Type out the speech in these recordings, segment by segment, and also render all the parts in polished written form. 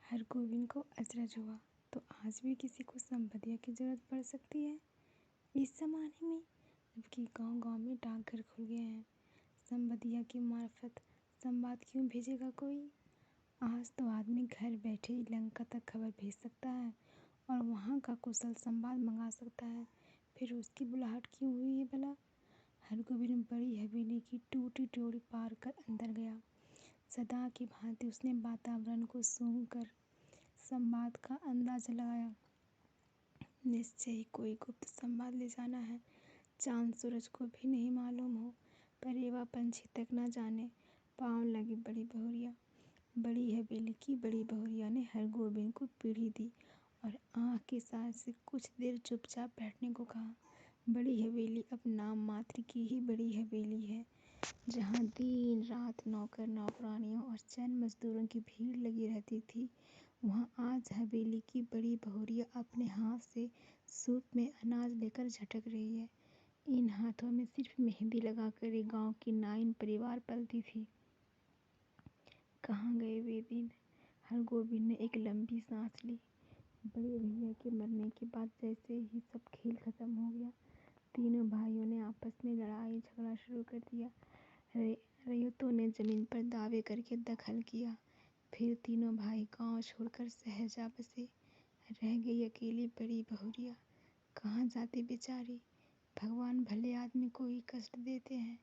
हरगोविंद को अचरज हुआ, तो आज भी किसी को संबदिया की जरूरत पड़ सकती है इस जमाने में, जबकि गांव-गांव में डाकघर खुल गए हैं। संबदिया की मार्फत संवाद क्यों भेजेगा कोई? आज तो आदमी घर बैठे ही लंका तक खबर भेज सकता है और वहाँ का कुशल संवाद मंगा सकता है। फिर उसकी बुलाहट क्यों हुई है भला? हरगोविंद बड़ी हवेली की टूटी डोरी पार कर अंदर गया। सदा की भांति उसने वातावरण को सूंघकर संवाद का अंदाजा लगाया। निश्चय ही कोई गुप्त संवाद ले जाना है। चांद सूरज को भी नहीं मालूम हो, परेवा पंछी तक न जाने। पाँव लगी बड़ी बहुरिया। बड़ी हवेली की बड़ी बहुरिया ने हरगोविंद को पीढ़ी दी और आँख के साथ से कुछ देर चुपचाप बैठने को कहा। बड़ी हवेली अब नाम मात्र की ही बड़ी हवेली है, जहाँ दिन रात नौकर नौकरानियों और चैन मजदूरों की भीड़ लगी रहती थी। वहाँ आज हवेली की बड़ी बहुरिया अपने हाथ से सूप में अनाज लेकर झटक रही है। इन हाथों में सिर्फ मेहंदी लगाकर एक गांव की नाइन परिवार पलती थी। कहाँ गए वे दिन? हरगोविंद ने एक लंबी सांस ली। बड़े भैया के मरने के बाद जैसे ही सब खेल खत्म हो गया, तीनों भाइयों ने आपस में लड़ाई झगड़ा शुरू कर दिया। रैयतों ने जमीन पर दावे करके दखल किया। फिर तीनों भाई गांव छोड़कर शहर जा बसे। रह गई अकेली बड़ी बहुरिया। कहाँ जाती बेचारी? भगवान भले आदमी को ही कष्ट देते हैं,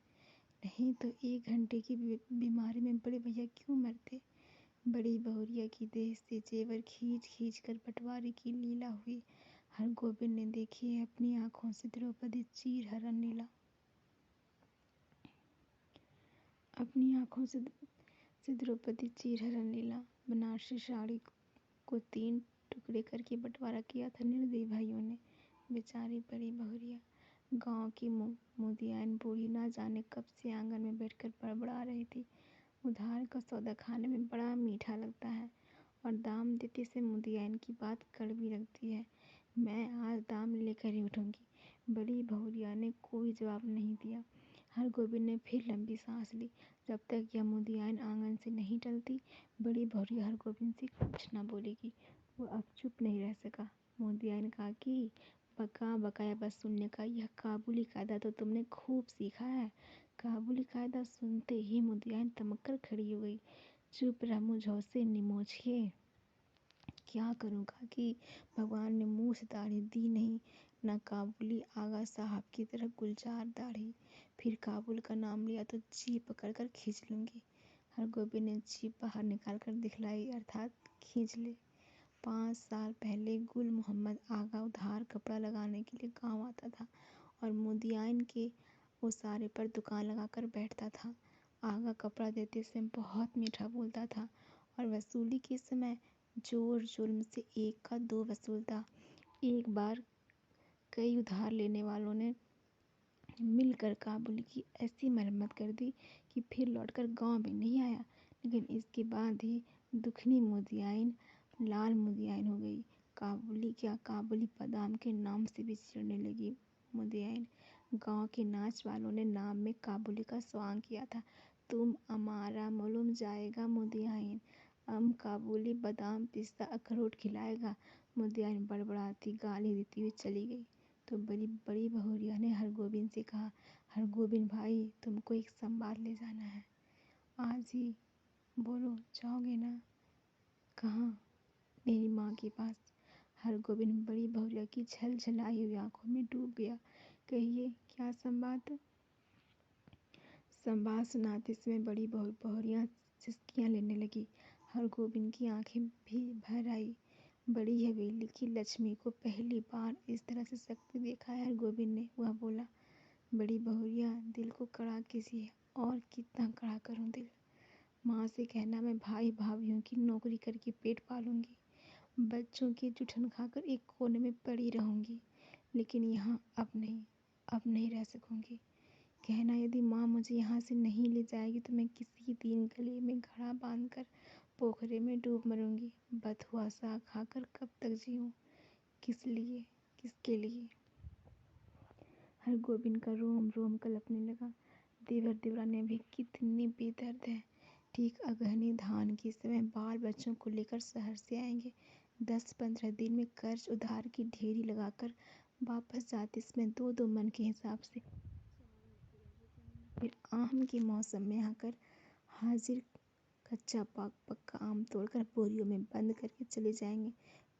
नहीं तो 1 घंटे की बीमारी में बड़े भैया क्यों मरते? बड़ी बहुरिया की देह से जेवर खींच खींच कर बंटवारे की लीला हुई। हरगोविंद ने देखी है अपनी आंखों से द्रौपदी चीरहरण लीला। अपनी आंखों से द्रौपदी चीरहरण लीला। बनारसी साड़ी को 3 टुकड़े करके बंटवारा किया था निर्दयी भाइयों ने। बेचारी बड़ी बहुरिया। गांव की मुदियाइन बूढ़ी ना जाने कब से आंगन में बैठकर बड़बड़ा रही थी। उधार का सौदा खाने में बड़ा मीठा लगता है और दाम देते से मुदियाइन की बात कड़वी लगती है। मैं आज दाम लेकर ही उठूंगी। बड़ी बहुरिया ने कोई जवाब नहीं दिया। हरगोविंद ने फिर लंबी सांस ली। जब तक यह मुदियाइन आंगन से नहीं टलती, बड़ी बहुरिया हरगोविंद से कुछ न बोलेगी। वो अब चुप नहीं रह सका। मुदियाइन कहा कि बकाया बस सुनने का यह काबुली कायदा तो तुमने खूब सीखा है। काबुली कायदा सुनते ही मुदियाइन तमक्कर खड़ी हो गई। चुप रह मुझौसे निमोछिए। क्या करूँगा कि भगवान ने मुँह से दाढ़ी दी नहीं, न काबुली आगा साहब की तरह गुलजार दाढ़ी। फिर काबुल का नाम लिया तो जीभ पकड़ कर खींच लूँगी। हरगोविंद ने जीभ बाहर निकाल कर दिखलाई, अर्थात खींच ले। 5 साल पहले गुल मोहम्मद आगा उधार कपड़ा लगाने के लिए गांव आता था और मुदियाइन के उसारे पर दुकान लगाकर बैठता था। आगा कपड़ा देते समय बहुत मीठा बोलता था और वसूली के समय जोर जुल्म से 1 का 2 वसूलता। एक बार कई उधार लेने वालों ने मिलकर काबुली की ऐसी मरम्मत कर दी कि फिर लौटकर गांव में नहीं आया। लेकिन इसके बाद ही दुखनी मुदियाइन लाल मुदियाइन हो गई। काबुली क्या, काबुली बादाम के नाम से भी चिढ़ने लगी मुदियाइन। गांव के नाच वालों ने नाम में काबुली का स्वांग किया था। तुम हमारा मालूम जाएगा मुदियाइन, हम काबुली बादाम पिस्ता अखरोट खिलाएगा। मुदियाइन बड़बड़ाती गाली देती हुई चली गई। तो बड़ी बहुरिया ने हरगोविंद से कहा, हरगोविंद भाई, तुमको एक संवाद ले जाना है। आज ही बोलो, जाओगे ना? कहाँ? मेरी माँ के पास। हरगोविंद बड़ी बहुरिया की झलझलाई हुई आंखों में डूब गया। कहिए, क्या संवाद? संवाद सुनाते समय बड़ी बहुरिया सिसकियाँ लेने लगी। हरगोविंद की आंखें भी भर आई। बड़ी हवेली की लक्ष्मी को पहली बार इस तरह से शक्ति देखा है हरगोविंद ने। वह बोला, बड़ी बहुरिया, दिल को कड़ा कीजिए। और कितना कड़ा करूं दिल? माँ से कहना मैं भाई भाभियों की नौकरी करके पेट पालूंगी, बच्चों की जुठन खाकर एक कोने में पड़ी रहूंगी, लेकिन यहाँ अब नहीं रह सकूंगी। कहना यदि माँ मुझे यहाँ से नहीं ले जाएगी तो मैं किसी दिन गले में घड़ा बांधकर पोखरे में डूब मरूंगी। बथुआ साग खाकर कब तक जीऊँ? किस लिए, किसके लिए? हरगोविंद का रोम रोम कलपने लगा। देवर देवरानियाँ भी कितनी बेदर्द है। ठीक अगहनी धान के समय बाल बच्चों को लेकर शहर से आएंगे। 10-15 दिन में कर्ज उधार की ढेरी लगाकर वापस जाते समय 2-2 मन के हिसाब से फिर आम के मौसम में आकर हाजिर कच्चा पक्का आम तोड़कर बोरियों में बंद करके चले जाएंगे।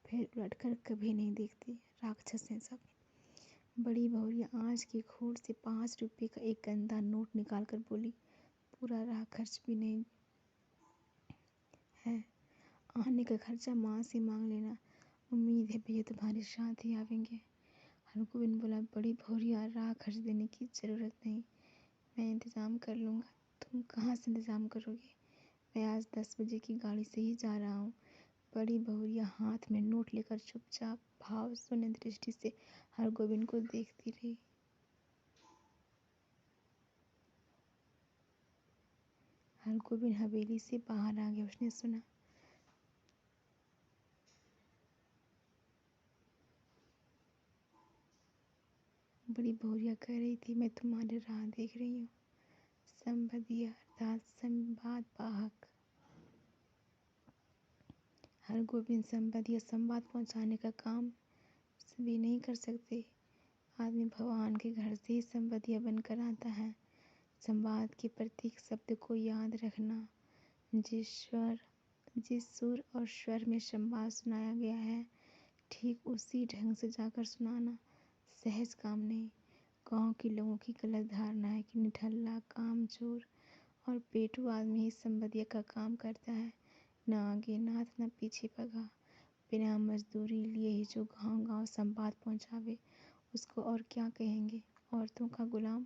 फिर उलटकर कभी नहीं देखते। राक्षस हैं सब। बड़ी बहुरिया आज की खोट से 5 रुपए का एक गंदा नोट निकालकर बोली, पूरा राह खर्च भी नहीं है, आने का खर्चा माँ से मांग लेना। उम्मीद है भैया तुम्हारे साथ ही आवेंगे। हरगोविंद बोला, बड़ी भौरिया राह खर्च देने की ज़रूरत नहीं, मैं इंतज़ाम कर लूँगा। तुम कहाँ से इंतज़ाम करोगे? मैं आज 10 बजे की गाड़ी से ही जा रहा हूँ। बड़ी बहुरिया हाथ में नोट लेकर चुपचाप भाव शून्य दृष्टि से हरगोविंद को देखती रही। हरगोविंद हवेली से बाहर आ गया। उसने सुना, बड़ी बहुरिया कह रही थी, मैं तुम्हारी राह देख रही हूँ। संबदिया अर्थात संवाद वाहक। हरगोविंद संबदिया संवाद पहुँचाने का काम सभी नहीं कर सकते। आदमी भगवान के घर से ही संबदिया बनकर आता है। संवाद के प्रत्येक शब्द को याद रखना, जिस सुर और स्वर में संवाद सुनाया गया है ठीक उसी ढंग से जाकर सुनाना सहज काम नहीं। गांव के लोगों की गलत धारणा है कि निठल्ला, कामचोर और पेटू आदमी ही संबदिया का काम करता है, न आगे नाथ न पीछे पगा। बिना मजदूरी लिए ही जो गांव गांव संवाद पहुंचावे उसको और क्या कहेंगे? औरतों का गुलाम।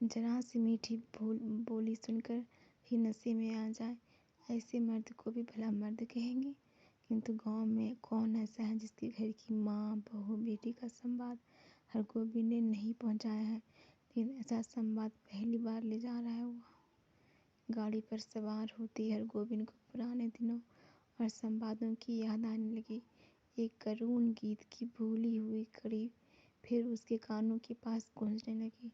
जरा सी मीठी बोली सुनकर ही नशे में आ जाए, ऐसे मर्द को भी भला मर्द कहेंगे। किंतु गांव में कौन ऐसा है जिसके घर की माँ, बहू, बेटी का संवाद हरगोविंद ने नहीं पहुंचाया है। लेकिन ऐसा संवाद पहली बार ले जा रहा है वह। गाड़ी पर सवार होते ही हरगोविंद को पुराने दिनों और संवादों की याद आने लगी। एक करुण गीत की भूली हुई कड़ी फिर उसके कानों के पास गूंजने लगी।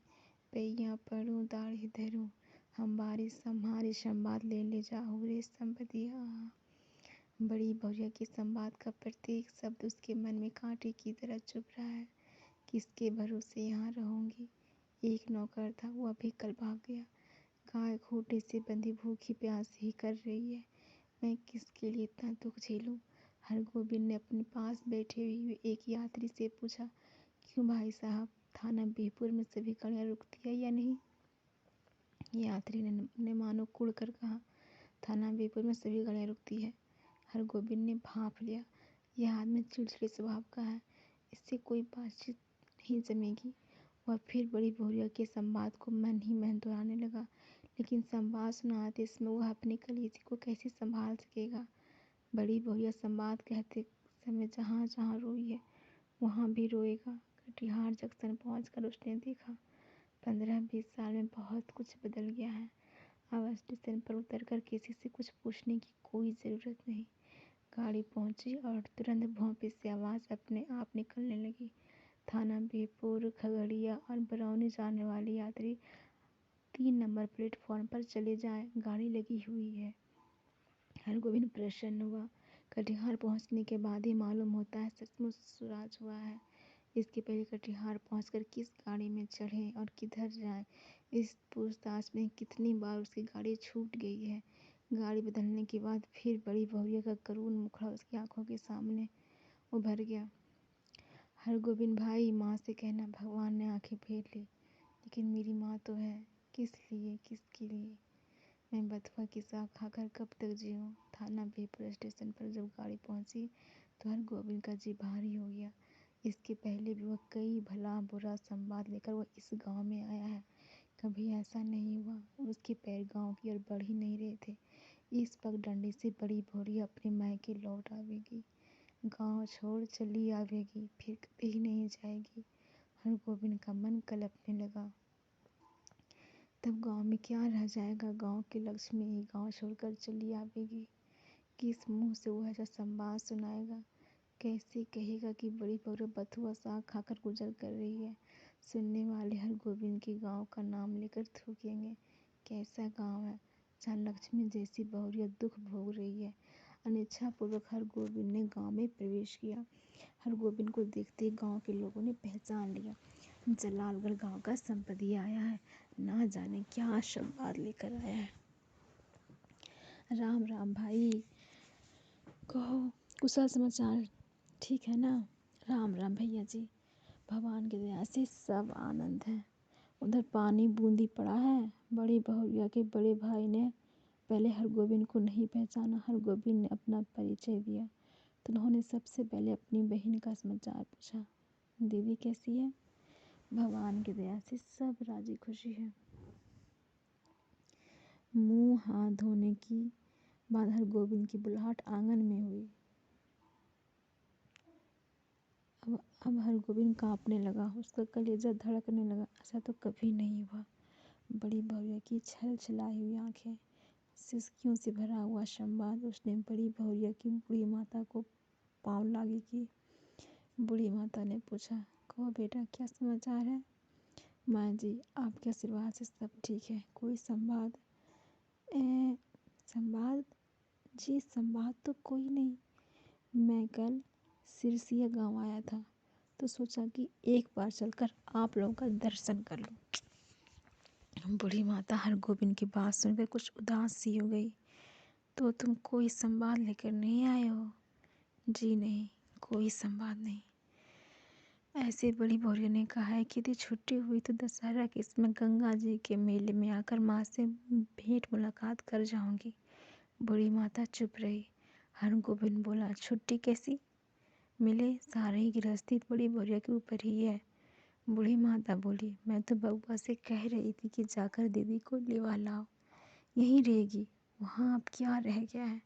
पैया पड़ूं दाढ़ी धरूं, हमारे संवाद ले जाओ रे संबदिया। बड़ी बहुरिया के संवाद का प्रत्येक शब्द उसके मन में कांटे की तरह चुभ रहा है। किसके भरोसे यहाँ रहूंगी? एक नौकर था, वो अभी कल भाग गया। गाय खूंटे से बंधी भूखी प्यासी ही कर रही है। मैं किसके लिए इतना दुख झेलूं? हरगोविंद ने अपने पास बैठे हुए एक यात्री से पूछा, क्यों भाई साहब, थाना बीहपुर में सभी गाड़ियाँ रुकती है या नहीं? यात्री ने मानो कुड़ कर कहा, थाना बीहपुर में सभी गाड़ियाँ रुकती है। हरगोविंद ने भांप लिया, यह आदमी चिड़चिड़े स्वभाव का है, इससे कोई बातचीत नहीं जमेगी। वह फिर बड़ी बहुरिया के संवाद को मन ही मन दोहराने लगा। लेकिन संवाद सुनाते समय वह अपने कलेजे को कैसे संभाल सकेगा? बड़ी बहुरिया संवाद कहते समय जहाँ जहाँ रोई है वहाँ भी रोएगा। कटिहार जंक्शन पहुँचकर उसने देखा 15-20 साल में बहुत कुछ बदल गया है। अब स्टेशन पर उतरकर किसी से कुछ पूछने की कोई ज़रूरत नहीं। गाड़ी पहुंची और तुरंत भोंपे से आवाज़ अपने आप निकलने लगी। थाना बीहपुर, खगड़िया और बरौनी जाने वाले यात्री 3 नंबर प्लेटफॉर्म पर चले जाएं, गाड़ी लगी हुई है। हरगोविंद प्रसन्न हुआ। कटिहार पहुंचने के बाद ही मालूम होता है सचमुच सुराज हुआ है। इसके पहले कटिहार पहुंचकर किस गाड़ी में चढ़ें और किधर जाएं, इस पूछताछ में कितनी बार उसकी गाड़ी छूट गई है। गाड़ी बदलने के बाद फिर बड़ी बहुरिया का करुण मुखड़ा उसकी आंखों के सामने उभर गया। हरगोविंद भाई, माँ से कहना भगवान ने आंखें फेर ली, लेकिन मेरी माँ तो है, किस लिए, किसके लिए? मैं बथुआ की साग खाकर कब तक जीऊँ? थाना बीहपुर स्टेशन पर जब गाड़ी पहुंची तो हरगोविंद का जी भारी हो गया। इसके पहले भी वह कई भला बुरा संवाद लेकर वह इस गांव में आया है। कभी ऐसा नहीं हुआ उसके पैर गांव की ओर बढ़ ही नहीं रहे थे। इस पगडंडी से बड़ी भौरी अपने मायके लौट आवेगी, गांव छोड़ चली आवेगी, फिर कभी नहीं जाएगी। हरगोविंद का मन कलपने लगा। तब गांव में क्या रह जाएगा? गांव के लक्ष्मी ही गांव छोड़कर चली आवेगी। किस मुंह से वह ऐसा संवाद सुनाएगा? कैसे कहेगा कि बड़ी बहू बथुआ साग खाकर गुजर कर रही है? सुनने वाले हरगोविंद के गांव का नाम लेकर थूकेंगे। कैसा गांव है जहाँ लक्ष्मी जैसी बहुरिया दुख भोग रही है। अनिच्छापूर्वक हरगोविंद ने गांव में प्रवेश किया। हरगोविंद को देखते ही गांव के लोगों ने पहचान लिया। जलालगढ़ गांव का संपत्ति आया है, ना जाने क्या संवाद लेकर आया है। राम राम भाई, कहो कुशल समाचार ठीक है ना? राम राम भैया जी, भगवान की दया से सब आनंद है। उधर पानी बूंदी पड़ा है। बड़ी बहुरिया के बड़े भाई ने पहले हरगोविंद को नहीं पहचाना। हरगोविंद ने अपना परिचय दिया तो उन्होंने सबसे पहले अपनी बहन का समाचार पूछा। दीदी कैसी है? भगवान की दया से सब राजी खुशी है। मुंह हाथ धोने की बाद हरगोविंद की बुलाहट आंगन में हुई। अब हरगोविंद कांपने लगा, उसका कलेजा धड़कने लगा। ऐसा तो कभी नहीं हुआ। बड़ी बहुरिया की छल छलाई हुई आंखें, सिसकियों से भरा हुआ संवाद। उसने बड़ी बहुरिया की बूढ़ी माता को पांव लागी की। बूढ़ी माता ने पूछा, कहो बेटा क्या समाचार है? माँ जी, आपके आशीर्वाद से सब ठीक है। कोई संवाद? संवाद? जी संवाद तो कोई नहीं। मैं कल सिरसिया गांव आया था तो सोचा कि एक बार चलकर आप लोगों का दर्शन कर लूं। बूढ़ी माता हरगोविंद की बात सुनकर कुछ उदास सी हो गई। तो तुम कोई संवाद लेकर नहीं आए हो? जी नहीं, कोई संवाद नहीं। ऐसे बड़ी बहुरिया ने कहा है कि यदि छुट्टी हुई तो दशहरा के इसमें गंगा जी के मेले में आकर माँ से भेंट मुलाकात कर जाऊंगी। बूढ़ी माता चुप रही। हरगोविंद बोला, छुट्टी कैसी मिले? सारी ही गृहस्थी बड़ी बहुरिया के ऊपर ही है। बूढ़ी माता बोली, मैं तो बउआ से कह रही थी कि जाकर दीदी को लिवा लाओ, यहीं रहेगी। वहाँ अब क्या रह गया है?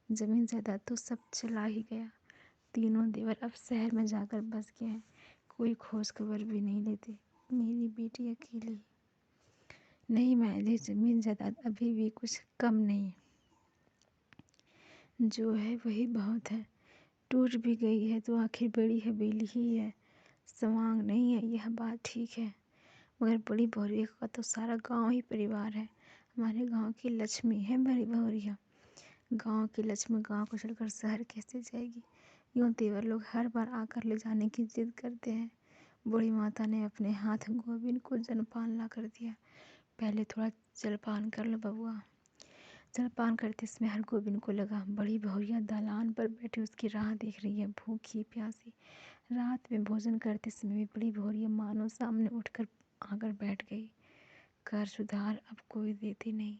जमीन जायदाद तो सब चला ही गया। तीनों देवर अब शहर में जाकर बस गए हैं। कोई खोज खबर भी नहीं लेते। मेरी बेटी अकेली। नहीं मैं जी, जमीन जायदाद अभी भी कुछ कम नहीं, जो है वही बहुत है। टूट भी गई है तो आखिर बड़ी हवेली ही है, सवांग नहीं है, यह बात ठीक है। मगर बड़ी बहुरिया का तो सारा गांव ही परिवार है। हमारे गांव की लक्ष्मी है बड़ी बहुरिया। गांव की लक्ष्मी गांव को छोड़कर शहर कैसे जाएगी? यूँ देवर लोग हर बार आकर ले जाने की जिद करते हैं। बूढ़ी माता ने अपने हाथ गोविंद को जलपान ला कर दिया। पहले थोड़ा जलपान कर लो बबुआ। जलपान करते समय हरगोविंद को लगा बड़ी बहुरिया दालान पर बैठी उसकी राह देख रही है, भूखी प्यासी। रात में भोजन करते समय भी बड़ी बहुरिया मानो सामने उठकर आकर बैठ गई। कर सुधार अब कोई देती नहीं।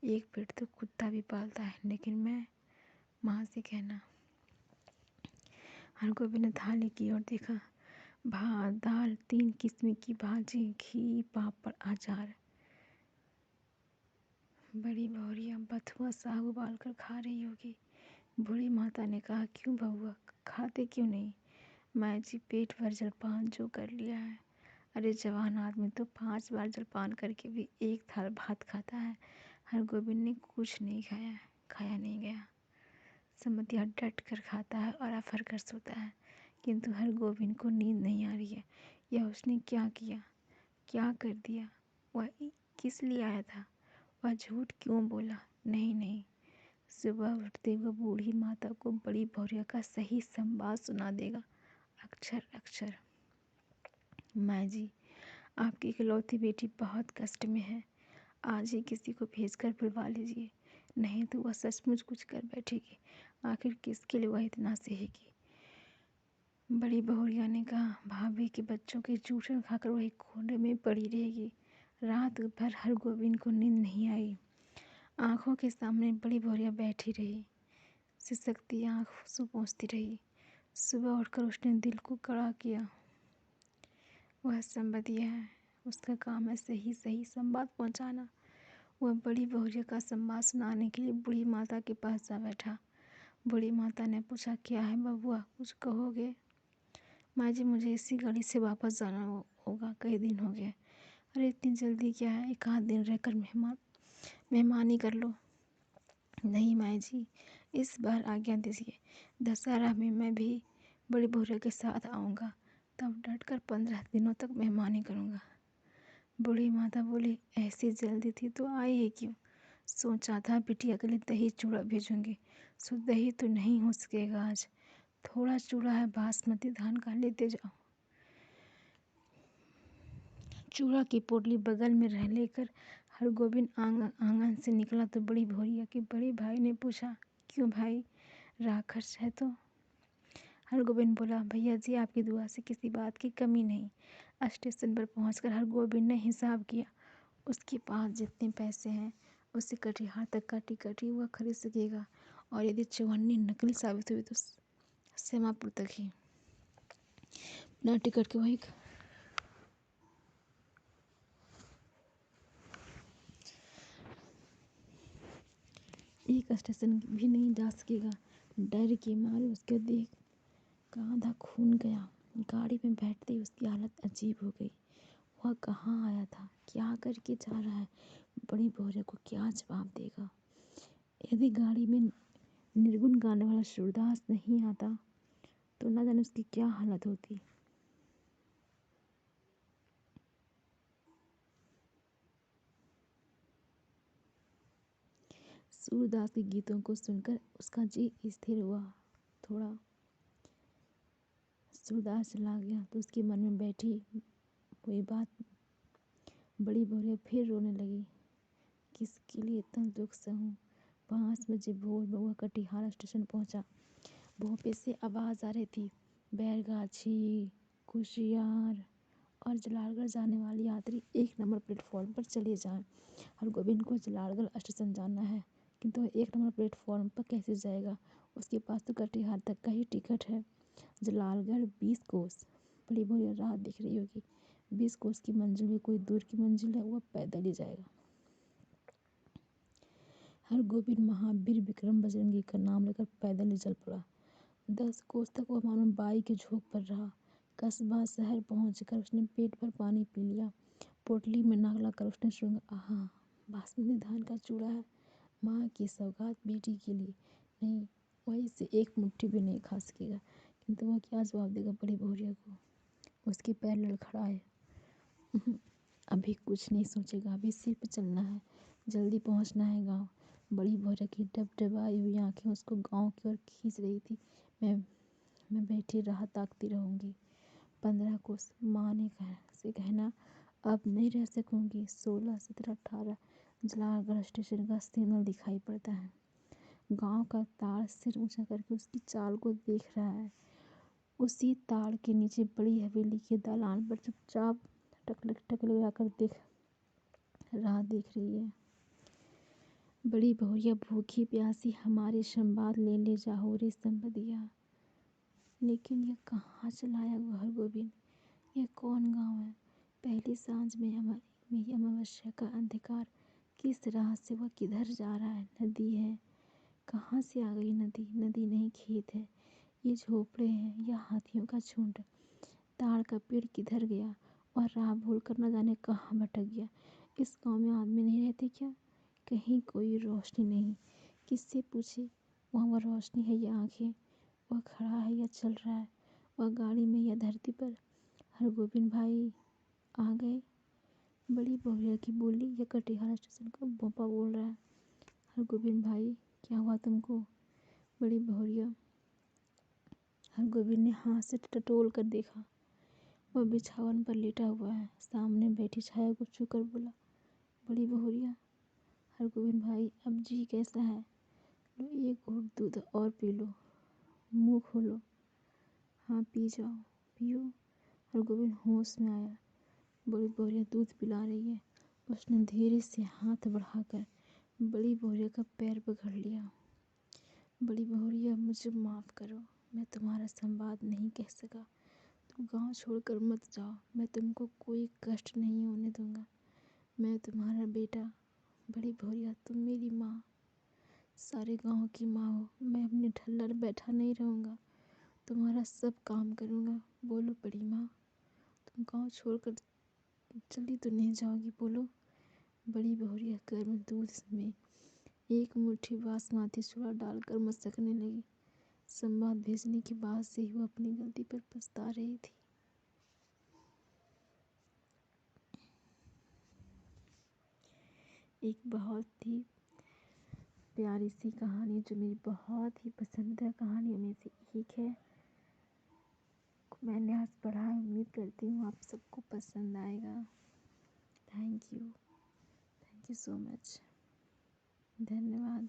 एक पेट तो कुत्ता भी पालता है, लेकिन मैं माँ से कहना। हरगोविंद ने थाली की ओर देखा। भात दाल, 3 किस्म की भाजी, घी पापड़ अचार। बड़ी बहुरिया बथुआ साग उबाल कर खा रही होगी। बूढ़ी माता ने कहा, क्यों बउआ खाते क्यों नहीं? माँ जी, पेट भर जलपान जो कर लिया है। अरे जवान आदमी तो 5 बार जलपान करके भी एक थाल भात खाता है। हरगोविंद ने कुछ नहीं खाया, खाया नहीं गया। समधिया डट कर खाता है और अफर कर सोता है, किंतु हरगोविंद को नींद नहीं आ रही है। यह उसने क्या किया, क्या कर दिया? वह किस लिए आया था? वह झूठ क्यों बोला? नहीं नहीं, सुबह उठते हुए बूढ़ी माता को बड़ी बहुरिया का सही संवाद सुना देगा, अक्षर अक्षर। माँ जी, आपकी इकलौती बेटी बहुत कष्ट में है। आज ही किसी को भेजकर बुलवा लीजिए, नहीं तो वह सचमुच कुछ कर बैठेगी। आखिर किसके लिए वह इतना सहेगी? बड़ी बहुरिया ने कहा, भाभी के बच्चों के चूषण खाकर वही कोने में पड़ी रहेगी। रात भर हरगोविंद को नींद नहीं आई। आंखों के सामने बड़ी बहुरिया बैठी रही, सिसकती आँख आंसू पोंछती रही। सुबह उठकर उसने दिल को कड़ा किया। वह संबंधिया है, उसका काम है सही सही संवाद पहुंचाना। वह बड़ी बहुरिया का संवाद सुनाने के लिए बूढ़ी माता के पास जा बैठा। बूढ़ी माता ने पूछा, क्या है बबुआ, कुछ कहोगे? माँ जी, मुझे इसी गाड़ी से वापस जाना होगा, कई दिन हो गए। अरे इतनी जल्दी क्या है, 1 आध दिन रहकर मेहमानी कर लो। नहीं माँ जी, इस बार आज्ञा दीजिए, दशहरा में मैं भी बड़ी बहुरिया के साथ आऊँगा, तब डट कर 15 दिनों तक मेहमानी करूँगा। बूढ़ी माता बोली, ऐसी जल्दी थी तो आई ही क्यों? सोचा था बिटिया के लिए दही चूड़ा भेजूंगी, सो दही तो नहीं हो सकेगा आज। थोड़ा चूड़ा है बासमती धान का, लेते जाओ। चूड़ा की पोटली बगल में रह लेकर हरगोविंद आंगन से निकला तो बड़ी भौरिया के बड़े भाई ने पूछा, क्यों भाई, राखस है तो? हरगोविंद बोला, भैया जी आपकी दुआ से किसी बात की कमी नहीं। स्टेशन पर पहुंचकर हरगोविंद ने हिसाब किया। उसके पास जितने पैसे हैं उससे कटिहार तक का टिकट ही वह खरीद सकेगा, और यदि चौहन्नी नकली साबित हुई तो सेमापुर तक ही बिना टिकट के वही एक स्टेशन भी नहीं जा सकेगा। डर के मारे उसके देख का आधा खून गया। गाड़ी में बैठते ही उसकी हालत अजीब हो गई। वह कहाँ आया था, क्या करके जा रहा है, बड़ी भौरे को क्या जवाब देगा? यदि गाड़ी में निर्गुण गाने वाला सूरदास नहीं आता तो न जाने उसकी क्या हालत होती। सूरदास के गीतों को सुनकर उसका जी स्थिर हुआ। थोड़ा सूरदास चला गया तो उसके मन में बैठी हुई बात बड़ी भौरिया फिर रोने लगी। किसके लिए इतना दुख सहूं? 5 बजे भोर में वह कटिहार स्टेशन पहुंचा। भोपे से आवाज़ आ रही थी, बैरगाछी, कुशियार और जलालगढ़ जाने वाले यात्री 1 नंबर प्लेटफॉर्म पर चले जाएं। हरगोविंद को जलालगढ़ स्टेशन जाना है, किंतु वह 1 नंबर प्लेटफॉर्म पर कैसे जाएगा? उसके पास तो कटिहार तक का ही टिकट है। जलालगढ़ 20 कोस। बड़ी भौरिया राह दिख रही होगी। 20 कोस की मंजिल भी कोई दूर की मंजिल है, वह पैदल ही जाएगा। हरगोविंद महावीर विक्रम बजरंगी का नाम लेकर पैदल ही चल पड़ा। 10 कोस तक वह मानो बाई के झोंक पर रहा। कस्बा शहर पहुंचकर उसने पेट भर पानी पी लिया। पोटली में नाक लगाकर उसने सूंघा, आहा, बासमती धान का चूड़ा है, माँ की सौगात बेटी के लिए। नहीं, वह इसे एक मुट्ठी भी नहीं खा सकेगा। किंतु वह क्या जवाब देगा बड़ी भौरिया को? उसके पैर लड़खड़ाए। अभी कुछ नहीं सोचेगा, अभी सिर्फ चलना है, जल्दी पहुंचना है गांव। बड़ी भौरिया की डबडबाई हुई आंखें उसको गांव की ओर खींच रही थी। मैं बैठी राह ताकती रहूंगी। 15 कोस माँ ने से कहना, अब नहीं रह सकूंगी। 16, 17, 18 जलालगढ़ स्टेशन का सिग्नल दिखाई पड़ता है। गांव का ताड़ सिर ऊंचा करके उसकी चाल को देख रहा है। उसी ताड़ के नीचे बड़ी हवेली के दालान पर चुपचाप टक लगाकर देख रही है। बड़ी भौरिया भूखी प्यासी हमारे संवाद ले जाओ रे संबदिया। लेकिन यह कहाँ चलाया हुआ हरगोविंद? यह कौन गांव है? पहली सांझ में हमारी अमावस्या का अंधकार, किस राह से वह किधर जा रहा है? नदी है, कहाँ से आ गई नदी? नदी नहीं, खेत है, ये झोपड़े हैं या हाथियों का झुंड? ताड़ का पेड़ किधर गया और राह भूल कर न जाने कहाँ भटक गया? इस गांव में आदमी नहीं रहते क्या? कहीं कोई रोशनी नहीं, किससे पूछे? वह रोशनी है या आंखें? वह खड़ा है या चल रहा है? वह गाड़ी में या धरती पर? हरगोविंद भाई आ गए? बड़ी भौरिया की बोली या कटिहार स्टेशन का भोपा बोल रहा है? हरगोविंद भाई, क्या हुआ तुमको? बड़ी भौरिया। हरगोविंद ने हाथ से टटोल कर देखा। वह बिछावन पर लेटा हुआ है। सामने बैठी छाया को छूकर बोला, बड़ी भौरिया। हरगोविंद भाई, अब जी कैसा है? लो, एक घूंट दूध और पी लो, मुंह खोलो। हाँ, पी जाओ, पियो। हरगोविंद होश में आया। बड़ी भौरिया दूध पिला रही है। उसने धीरे से हाथ बढ़ाकर बड़ी भौरिया का पैर पकड़ लिया। बड़ी भौरिया, मुझे माफ़ करो, मैं तुम्हारा संवाद नहीं कह सका। तुम गांव छोड़कर मत जाओ, मैं तुमको कोई कष्ट नहीं होने दूंगा। मैं तुम्हारा बेटा। बड़ी भौरिया, तुम मेरी माँ, सारे गांव की माँ हो। मैं अपने ढल्लर बैठा नहीं रहूँगा, तुम्हारा सब काम करूँगा। बोलो बड़ी माँ, तुम गांव छोड़कर चली तो नहीं जाओगी? बोलो। बड़ी भौरिया गर्म दूध में एक मुट्ठी बासमती चूड़ा डालकर मसकने लगी। संवाद भेजने के बाद से ही वह अपनी गलती पर पछता रही थी। एक बहुत ही प्यारी सी कहानी जो मेरी बहुत ही पसंदीदा कहानियों में से एक है, मैंने आज पढ़ा है। उम्मीद करती हूँ आप सबको पसंद आएगा। Thank you so much. धन्यवाद।